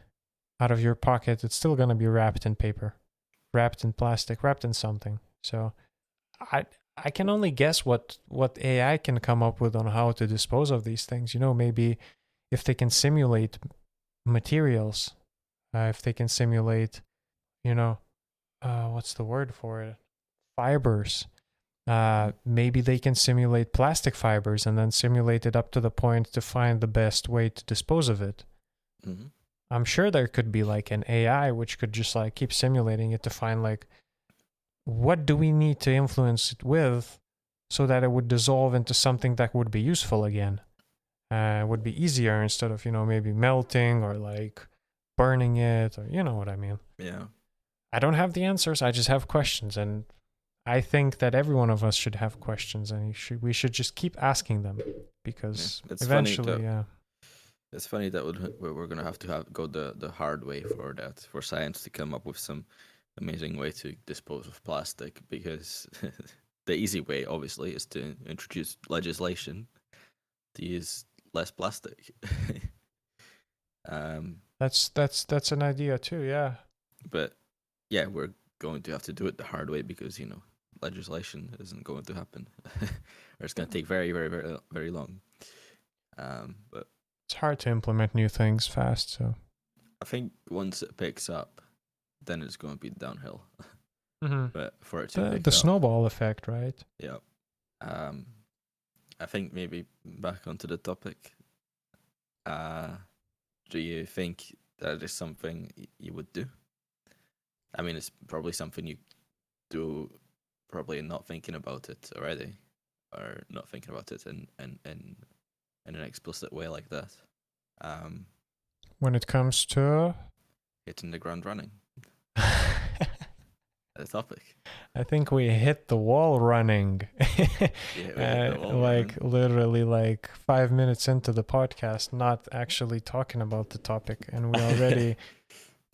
out of your pocket, it's still going to be wrapped in paper, wrapped in plastic, wrapped in something. So I can only guess what AI can come up with on how to dispose of these things. Maybe if they can simulate materials, if they can simulate, what's the word for it? Fibers. Maybe they can simulate plastic fibers and then simulate it up to the point to find the best way to dispose of it. Mm-hmm. I'm sure there could be like an AI which could just like keep simulating it to find like what do we need to influence it with so that it would dissolve into something that would be useful again. Would be easier instead of, maybe melting or like burning it, or you know what I mean. Yeah. I don't have the answers. I just have questions, and I think that every one of us should have questions, and we should just keep asking them, because eventually, It's funny that we're gonna have to go the hard way for that, for science to come up with some amazing way to dispose of plastic, because the easy way obviously is to introduce legislation to use less plastic. That's an idea too, yeah. But yeah, we're going to have to do it the hard way, because legislation isn't going to happen, or it's going to take very, very, very, very long. But it's hard to implement new things fast, so I think once it picks up, then it's going to be downhill. Mm-hmm. But for it to pick the up, snowball effect, right? Yeah. I think maybe back onto the topic. Do you think that is something you would do? I mean, it's probably something you do, probably not thinking about it already, or not thinking about it in an explicit way like that. When it comes to hitting the ground running. The topic. I think we hit the wall running. Literally like 5 minutes into the podcast, not actually talking about the topic, and we already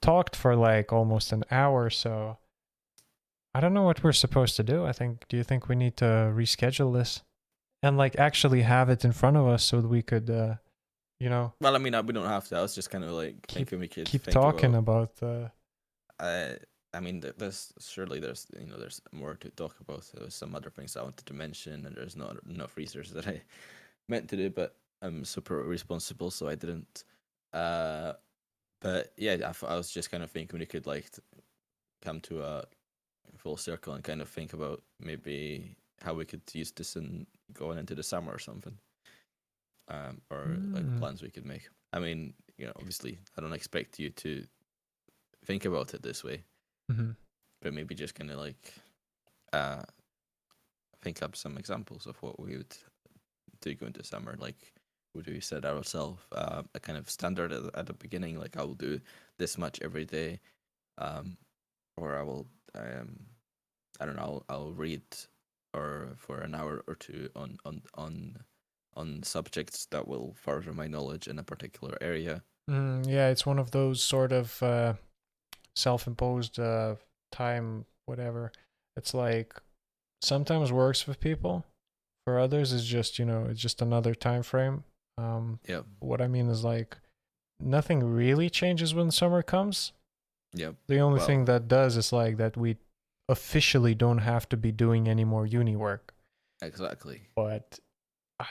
talked for like almost an hour. So I don't know what we're supposed to do. Do you think we need to reschedule this and like actually have it in front of us so that we could Well, I mean, we don't have to. I was just kind of like thinking we could keep talking about I mean, there's more to talk about. There's some other things I wanted to mention, and there's not enough research that I meant to do, but I'm super responsible, so I didn't. But yeah, I was just kind of thinking we could like come to a full circle and kind of think about maybe how we could use this in going into the summer or something, or like plans we could make. I mean, obviously, I don't expect you to think about it this way. Mm-hmm. But maybe just kind of like think up some examples of what we would do going to summer. Like, would we set ourselves a kind of standard at the beginning? Like, I will do this much every day, or I will, I don't know, I'll read or for an hour or two on subjects that will further my knowledge in a particular area. Yeah, it's one of those sort of self-imposed time, whatever. It's like sometimes works with people. For others, it's just it's just another time frame. Yeah. What I mean is like nothing really changes when summer comes. Yeah. The only thing that does is like that we officially don't have to be doing any more uni work. Exactly. But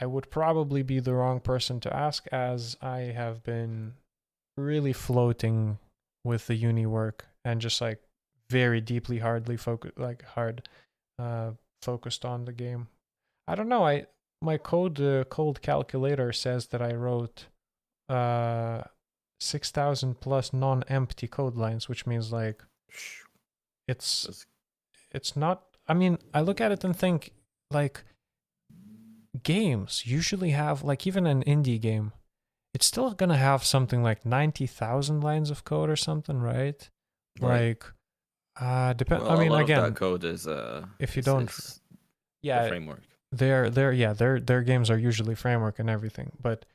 I would probably be the wrong person to ask, as I have been really floating with the uni work and just like very deeply focused on the game. I don't know. My code calculator says that I wrote 6,000 plus non-empty code lines, which means like it's That's- it's not. I mean, I look at it and think like games usually have, like, even an indie game, it's still gonna have something like 90,000 lines of code or something, right? Right. Like, depend. Well, I mean, a lot again, of that code is if you don't, is the yeah, framework. their games are usually framework and everything. But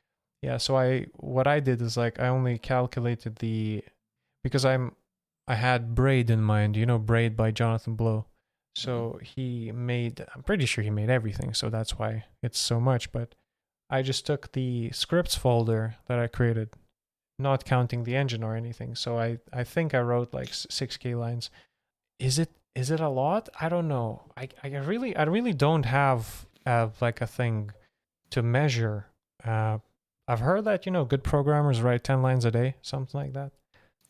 yeah, so what I did is like I only calculated because I had Braid in mind. You know Braid by Jonathan Blow. So I'm pretty sure he made everything, so that's why it's so much. But I just took the scripts folder that I created, not counting the engine or anything. So I think I wrote like 6K lines. Is it a lot? I don't know. I really don't have like a thing to measure. I've heard that good programmers write 10 lines a day, something like that.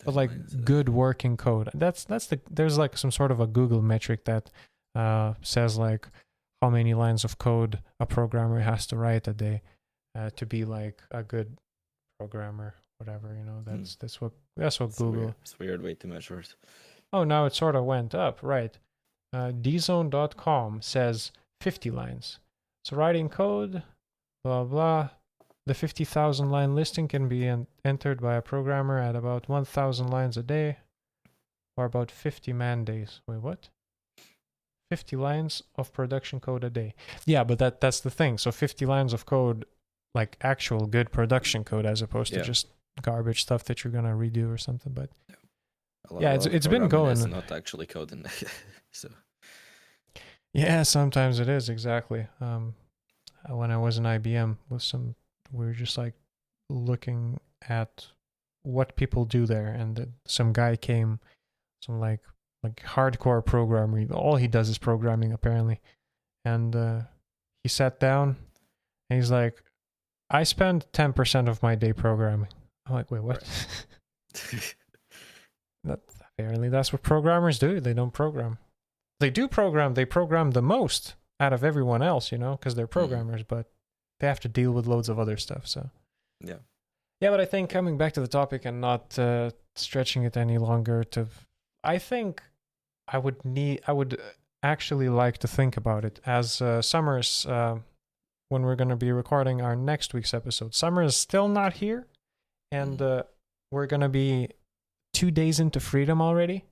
But like good working code. There's like some sort of a Google metric that says like how many lines of code a programmer has to write a day to be like a good programmer, whatever. That's what Google. It's a weird way to measure it. Oh, now it sort of went up, right? dzone.com says 50 lines. So writing code, blah, blah. The 50,000 line listing can be entered by a programmer at about 1,000 lines a day, or about 50 man days. Wait, what? 50 lines of production code a day. Yeah, but that's the thing. So 50 lines of code, like actual good production code, as opposed to just garbage stuff that you're gonna redo or something. But yeah, it's been going. It's not actually coding. So yeah, sometimes it is, exactly. When I was in IBM we were just like looking at what people do there, and some guy came, some like hardcore programmer. All he does is programming apparently, and he sat down and he's like, I spend 10% of my day programming. I'm like, wait, what? Apparently that's what programmers do. They don't program. They do program. They program the most out of everyone else, because they're programmers, but they have to deal with loads of other stuff. So yeah, but I think coming back to the topic and not stretching it any longer, I think I would actually like to think about it as summer's when we're going to be recording our next week's episode. Summer is still not here, and we're going to be 2 days into freedom already,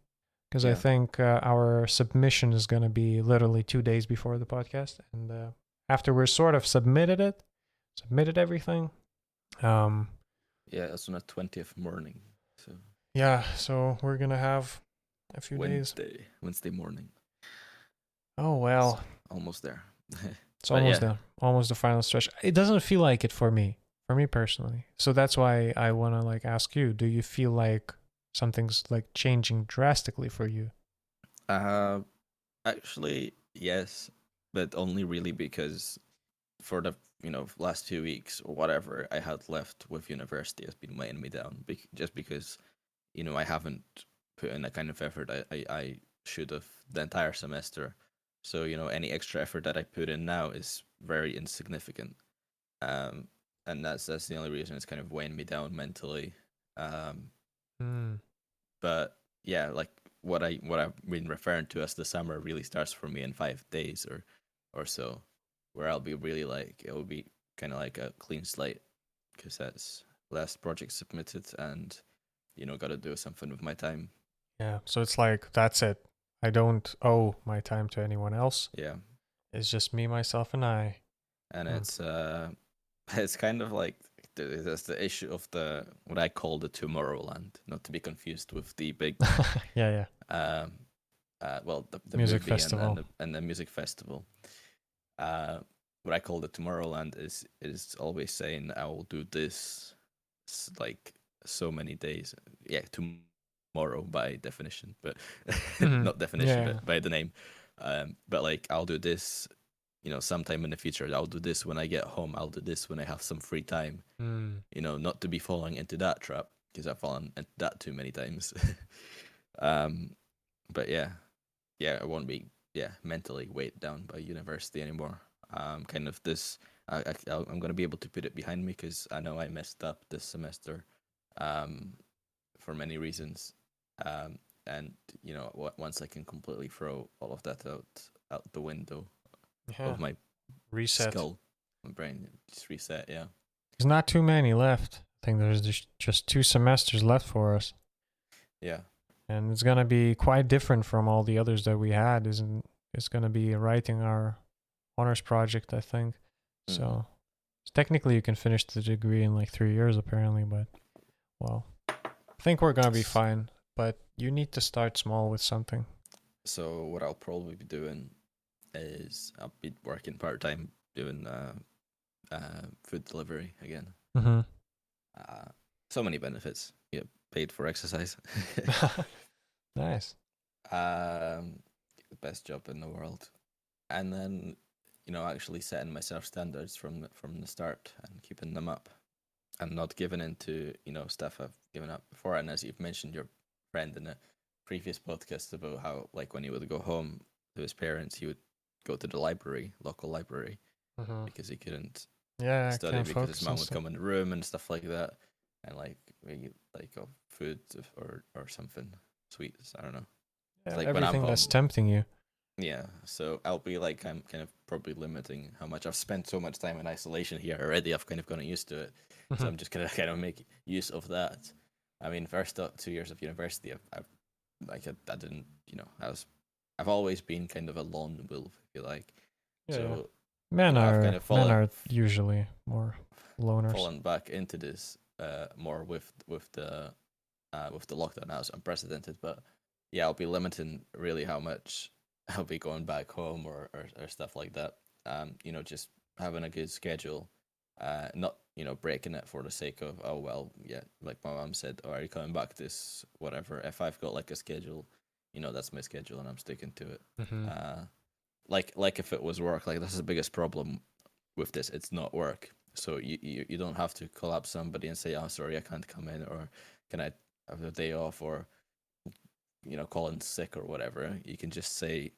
because I think our submission is going to be literally 2 days before the podcast, and after we're sort of submitted everything. it's on the 20th morning. So so we're gonna have a few days. Wednesday morning. Oh well, it's almost there. It's almost there, almost the final stretch. It doesn't feel like it for me personally. So that's why I want to like ask you: do you feel like something's like changing drastically for you? Actually, yes, but only really because for the last 2 weeks or whatever I had left with university has been weighing me down. Just because I haven't put in the kind of effort I should have the entire semester. So any extra effort that I put in now is very insignificant, and that's the only reason it's kind of weighing me down mentally. But yeah, like what I've been referring to as the summer really starts for me in 5 days or so, where I'll be really like, it will be kind of like a clean slate, because that's last project submitted, and got to do something with my time. Yeah, so it's like, that's it. I don't owe my time to anyone else. Yeah, it's just me, myself, and I. And it's kind of like there's the issue of what I call the Tomorrowland, not to be confused with the big the music festival and the music festival. What I call the Tomorrowland is always saying I will do this like so many days. Yeah, tomorrow by definition, but not definition, but by the name. But like I'll do this, sometime in the future. I'll do this when I get home. I'll do this when I have some free time. Not to be falling into that trap, because I've fallen into that too many times. But yeah, I won't be mentally weighed down by university anymore. Kind of this. I'm gonna be able to put it behind me because I know I messed up this semester, um, for many reasons. And once I can completely throw all of that out the window Yeah. of my Reset. skull, my brain, just reset. Yeah. There's not too many left. I think there's just 2 semesters left for us. Yeah. And it's gonna be quite different from all the others that we had. It's gonna be writing our honors project, I think. So technically you can finish the degree in like 3 years apparently, but well, I think we're gonna be fine. But you need to start small with something. So what I'll probably be doing is I'll be working part-time doing food delivery again. Mm-hmm. So many benefits. You get paid for exercise. Nice. Best job in the world. And then, actually setting myself standards from the start and keeping them up, and not giving in to stuff I've given up before. And as you've mentioned, your friend in a previous podcast about how, like, when he would go home to his parents, he would go to the local library, because he couldn't study because his mom would come in the room and stuff like that, and like maybe like food or something sweets. I don't know. Yeah, like everything that's tempting you. Yeah, so I'll be like, I'm kind of probably limiting how much I've spent so much time in isolation here already. I've kind of gotten used to it, so I'm just gonna kind of make use of that. I mean, first 2 years of university, I didn't, I've always been kind of a lone wolf, if you like. Yeah, so men are usually more loners. Fallen back into this more with the lockdown now. It's unprecedented, but yeah, I'll be limiting really how much I'll be going back home or stuff like that. Just having a good schedule, not breaking it for the sake of, oh well, yeah, like my mom said, oh, are you coming back this whatever. If I've got like a schedule, that's my schedule and I'm sticking to it. Like if it was work, like that's the biggest problem with this. It's not work, so you don't have to call up somebody and say, oh sorry, I can't come in, or can I have a day off, or call in sick or whatever. You can just say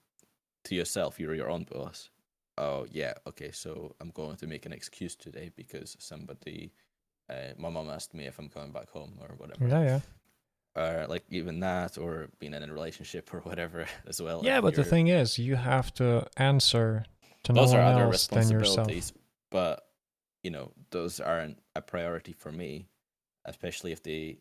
to yourself, you're your own boss. Oh yeah, okay, so I'm going to make an excuse today because somebody, my mom asked me if I'm coming back home or whatever. Yeah. Or like even that, or being in a relationship or whatever as well. Yeah, but the thing is, you have to answer to no one else other responsibilities, but those aren't a priority for me, especially if they,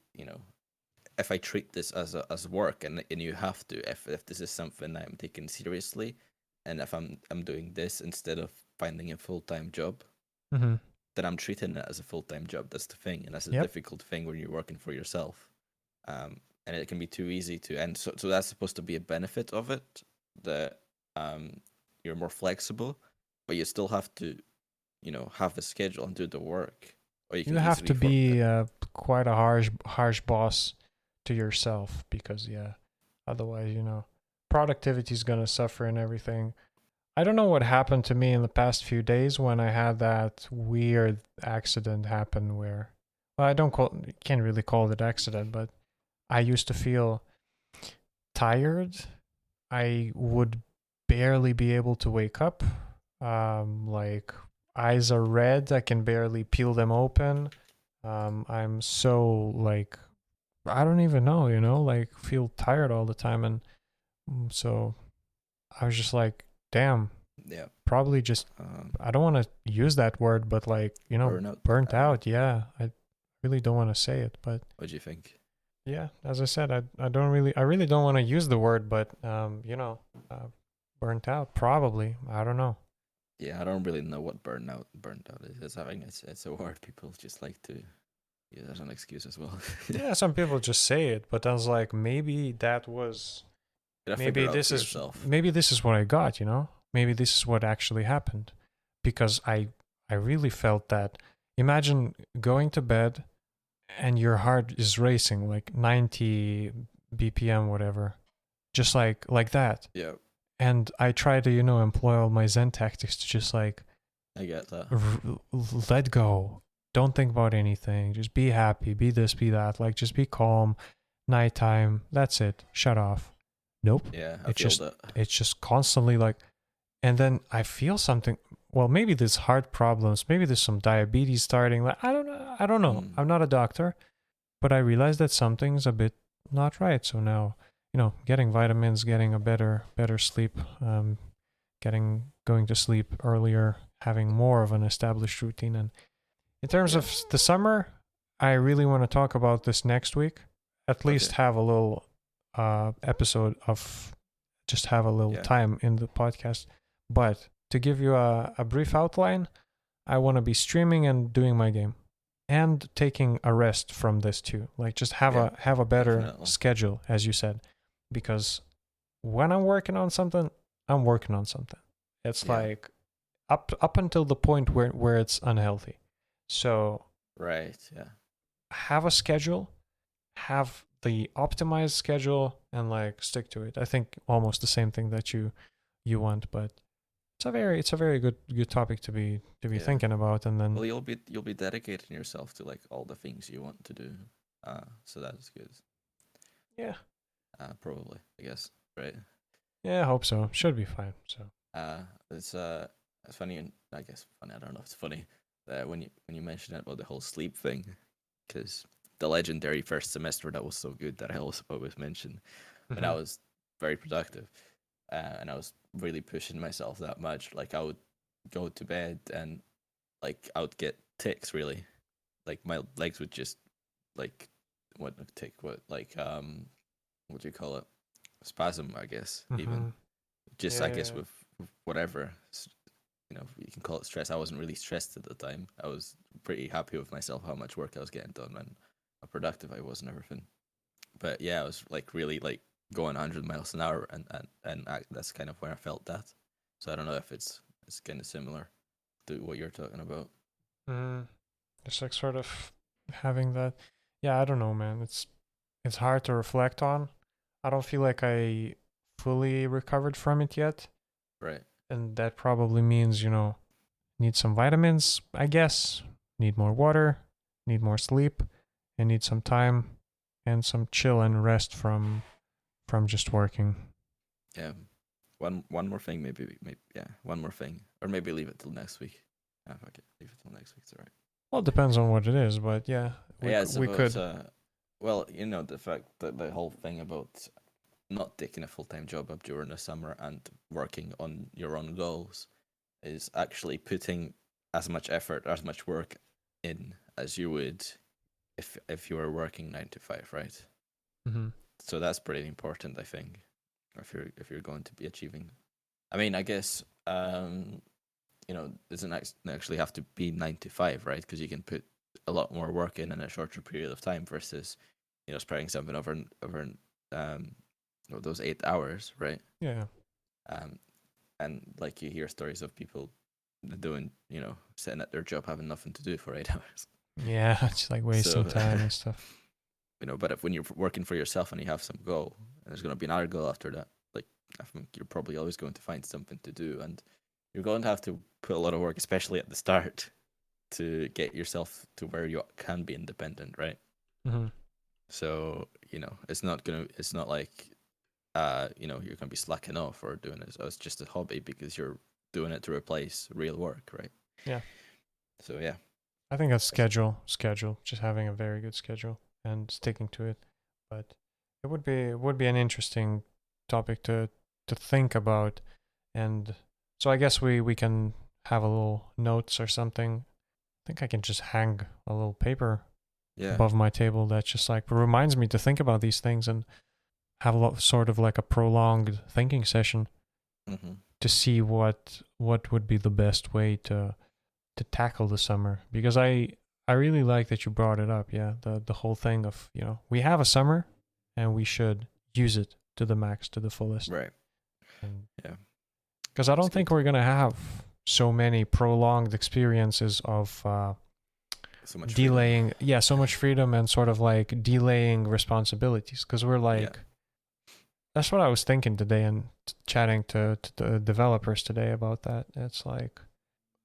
if I treat this as work, and you have to, if this is something that I'm taking seriously, and if I'm doing this instead of finding a full-time job, then I'm treating it as a full-time job. That's the thing, and that's a difficult thing when you're working for yourself. And it can be too easy to, and so that's supposed to be a benefit of it, that you're more flexible, but you still have to, have a schedule and do the work. Or you have to be quite a harsh boss to yourself, because otherwise productivity is gonna suffer and everything. I don't know what happened to me in the past few days when I had that weird accident happen where, well, can't really call it accident, but I used to feel tired. I would barely be able to wake up. Like eyes are red, I can barely peel them open. I'm so like, I don't even know, like feel tired all the time. And so I was just like, damn, probably just, I don't want to use that word, but like, burnt out. Yeah, I really don't want to say it, but what do you think? Yeah, as I said, I really don't want to use the word, but burnt out, probably. I don't know. Yeah, I don't really know what burnt out is. I think it's a word people just like to use as an excuse as well. Yeah, some people just say it, but I was like, maybe that was, maybe this is what I got, Maybe this is what actually happened, because I really felt that. Imagine going to bed and your heart is racing like 90 BPM, whatever, just like that. Yeah. And I try to, employ all my Zen tactics to just like, I get that. Let go. Don't think about anything. Just be happy. Be this, be that. Like, just be calm. Nighttime. That's it. Shut off. Nope. Yeah, I It feel just that. it's just constantly like, and then I feel something. Well, maybe there's heart problems, maybe there's some diabetes starting. Like I don't know. Mm, I'm not a doctor, but I realized that something's a bit not right. So now, getting vitamins, getting a better sleep, going to sleep earlier, having more of an established routine. And in terms yeah. of the summer, I really want to talk about this next week. At least Okay. have a little episode of just have a little Yeah. time in the podcast. But to give you a brief outline, I want to be streaming and doing my game and taking a rest from this too. Like just Yeah. have a better Definitely. schedule, as you said, because when I'm working on something, I'm working on something. It's Yeah. like up until the point where it's unhealthy. So Right. Yeah. have a schedule, have the optimized schedule, and like stick to it. I think almost the same thing that you want, but it's a very good topic to be Yeah. thinking about. And then Well, you'll be dedicating yourself to like all the things you want to do. So that's good. yeah, Probably, I guess. Right. I hope so. Should be fine. So Uh, it's funny, and I guess funny. I don't know if it's funny when you mentioned it about the whole sleep thing, because the legendary first semester that was so good that I also always mention when I was very productive, and I was really pushing myself that much. Like I would go to bed and like I would get tics really, like my legs would just like what tick what like what do you call it, spasm I guess even just I guess yeah. with whatever you can call it stress. I wasn't really stressed at the time. I was pretty happy with myself how much work I was getting done and how productive I was and everything. But yeah, I was like really like going 100 miles an hour and that's kind of where I felt that. So I don't know if it's kind of similar to what you're talking about. Just like sort of having that. Yeah, I don't know, man. It's hard to reflect on. I don't feel like I fully recovered from it yet, Right. and that probably means need some vitamins, I guess. Need more water, need more sleep, and need some time and some chill and rest from just working. Yeah. One more thing, maybe yeah, one more thing, or maybe leave it till next week. Yeah, fuck it, leave it till next week. It's alright. Well, it depends on what it is, but yeah, Yeah, it's we about could. well, the fact that the whole thing about not taking a full time job up during the summer and working on your own goals is actually putting as much effort, as much work in as you would if you were working 9 to 5, right? Mm-hmm. So that's pretty important, I think, if you're going to be achieving. I mean, I guess it doesn't actually have to be 9 to 5, right? Because you can put a lot more work in a shorter period of time versus spreading something over those 8 hours, right? Yeah. Um, and like you hear stories of people doing, sitting at their job having nothing to do for 8 hours. Yeah, it's like wasting So, time and stuff. but when you're working for yourself and you have some goal, and there's going to be another goal after that, like I think you're probably always going to find something to do, and you're going to have to put a lot of work, especially at the start, to get yourself to where you can be independent, right? Mm-hmm. So it's not like you're gonna be slacking off or doing it. So it's just a hobby because you're doing it to replace real work, right? Yeah. So yeah, I think that's schedule, just having a very good schedule and sticking to it. But it would be an interesting topic to think about. And so I guess we can have a little notes or something. I think I can just hang a little paper yeah, above my table that just like reminds me to think about these things and have a lot sort of like a prolonged thinking session mm-hmm. to see what would be the best way to tackle the summer, because I really like that you brought it up. Yeah, the whole thing of we have a summer and we should use it to the max, to the fullest. Right. And Yeah. because I don't It's think good. we're gonna have so many prolonged experiences of So much freedom. delaying. Yeah, so much freedom and sort of like delaying responsibilities. Because we're like, that's what I was thinking today and chatting to the developers today about that. It's like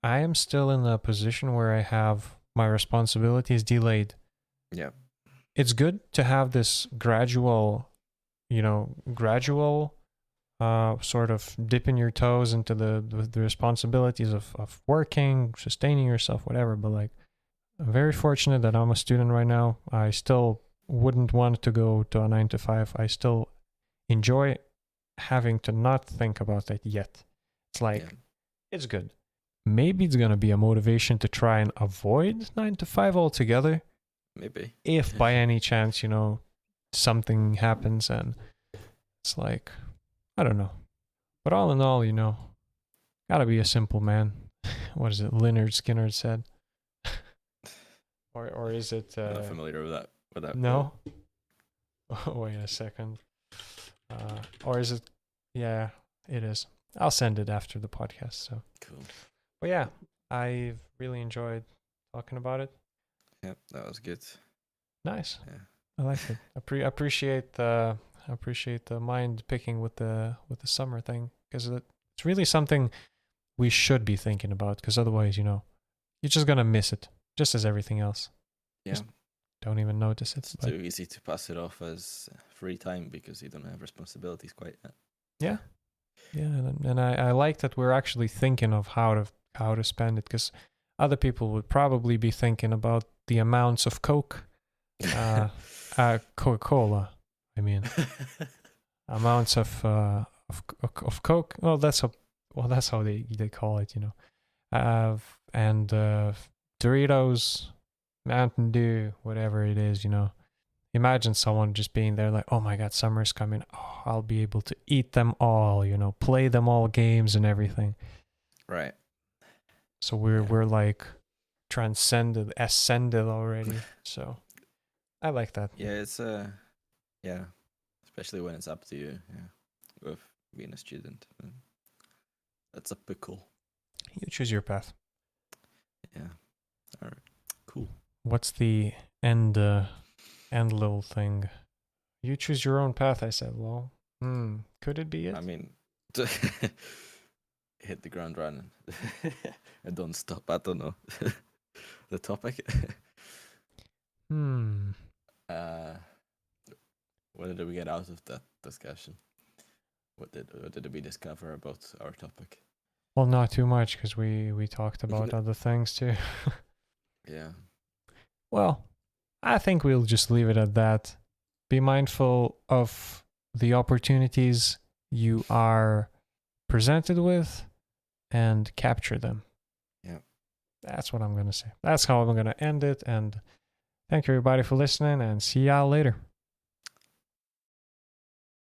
I am still in a position where I have my responsibilities delayed. Yeah. It's good to have this gradual gradual sort of dipping your toes into the responsibilities of working, sustaining yourself, whatever. But like, I'm very fortunate that I'm a student right now. I still wouldn't want to go to a 9 to 5. I still enjoy having to not think about that yet. It's like, Yeah. it's good. Maybe it's going to be a motivation to try and avoid 9 to 5 altogether. Maybe. If by any chance, something happens and it's like, I don't know. But all in all, gotta be a simple man. What is it? Leonard Skinner said. Or is it? I'm not familiar with that. No. Wait a second. Or is it? Yeah, it is. I'll send it after the podcast. So. Cool. But yeah, I've really enjoyed talking about it. Yeah, that was good. Nice. Yeah. I like it. Appreciate the mind picking with the summer thing, because it's really something we should be thinking about, because otherwise, you're just gonna miss it, just as everything else. Yeah. Just don't even notice it. It's too easy to pass it off as free time because you don't have responsibilities quite yet. Yeah. Yeah, and I like that we're actually thinking of how to spend it, because other people would probably be thinking about the amounts of Coke, Coca-Cola. I mean, amounts of Coke. Well, that's how they call it, and Doritos, Mountain Dew, whatever it is, Imagine someone just being there like, oh my God, summer's coming. Oh, I'll be able to eat them all, play them all games and everything. Right. So we're like ascended already. So I like that. Yeah, it's especially when it's up to you. Yeah, with being a student, that's a pickle. You choose your path. Yeah. All right. Cool. What's the end little thing? You choose your own path, I said. Well, could it be it? I mean, hit the ground running and don't stop. I don't know the topic. What did we get out of that discussion? What did we discover about our topic? Well, not too much, because we talked about other things too. Yeah. Well, I think we'll just leave it at that. Be mindful of the opportunities you are presented with and capture them. Yeah. That's what I'm going to say. That's how I'm going to end it. And thank you, everybody, for listening, and see y'all later.